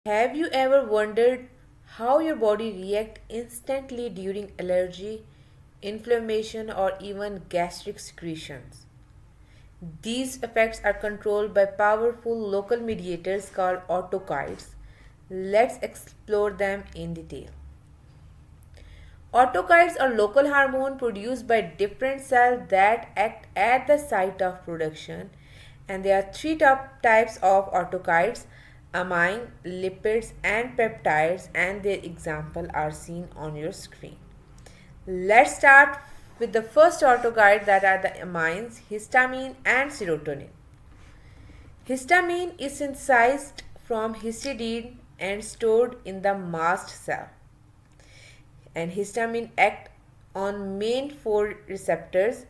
Have you ever wondered how your body reacts instantly during allergy, inflammation, or even gastric secretions? These effects are controlled by powerful local mediators called autacoids. Let's explore them in detail. Autacoids are local hormone produced by different cells that act at the site of production, and there are three top types of autacoids: amine, lipids, and peptides, and their examples are seen on your screen. Let's start with the first autocoid, that are the amines, histamine and serotonin. Histamine is synthesized from histidine and stored in the mast cell. And histamine act on main four receptors.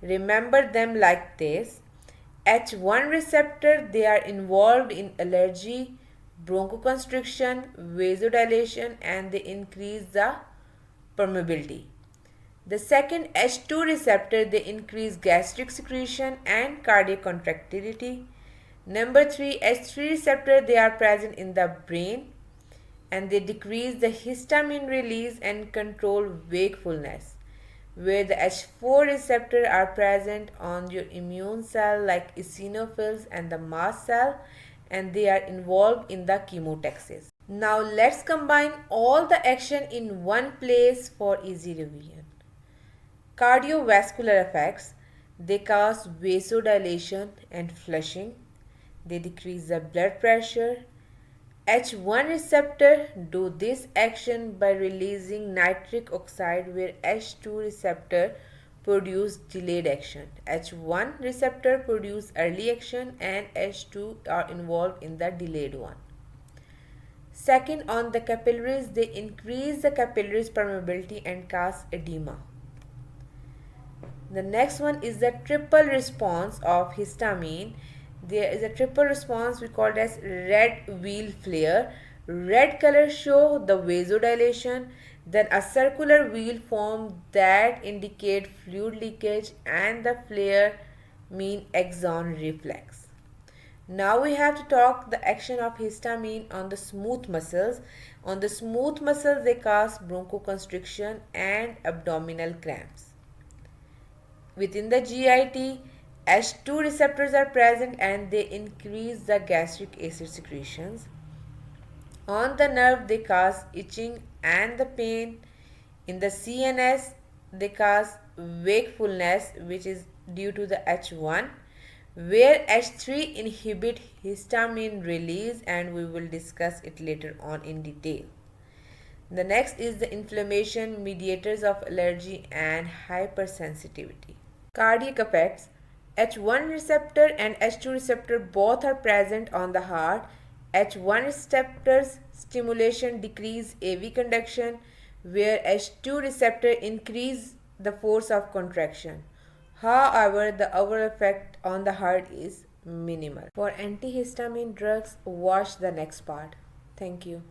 Remember them like this: H1 receptor, they are involved in allergy, bronchoconstriction, vasodilation, and they increase the permeability. The second, H2 receptor, they increase gastric secretion and cardiac contractility. Number 3, H3 receptor, they are present in the brain and they decrease the histamine release and control wakefulness. Where the H4 receptor are present on your immune cell like eosinophils and the mast cell, and they are involved in the chemotaxis. Now let's combine all the action in one place for easy revision. Cardiovascular effects, they cause vasodilation and flushing. They decrease the blood pressure. H1 receptor do this action by releasing nitric oxide, where H2 receptor produce delayed action. H1 receptor produce early action and H2 are involved in the delayed one. Second, on the capillaries, they increase the capillaries permeability and cause edema. The next one is the triple response of histamine. There is a triple response we call it as red wheel flare. Red color show the vasodilation, then a circular wheel form that indicate fluid leakage, and the flare mean axon reflex. Now we have to talk the action of histamine on the smooth muscles. On the smooth muscles, they cause bronchoconstriction and abdominal cramps. Within the GIT, H2 receptors are present and they increase the gastric acid secretions. On the nerve, they cause itching and the pain. In the CNS, they cause wakefulness, which is due to the H1, where H3 inhibit histamine release, and we will discuss it later on in detail. The next is the inflammation, mediators of allergy and hypersensitivity. Cardiac effects, H1 receptor and H2 receptor both are present on the heart. H1 receptors stimulation decrease AV conduction, where H2 receptor increase the force of contraction. However, the overall effect on the heart is minimal. For antihistamine drugs, watch the next part. Thank you.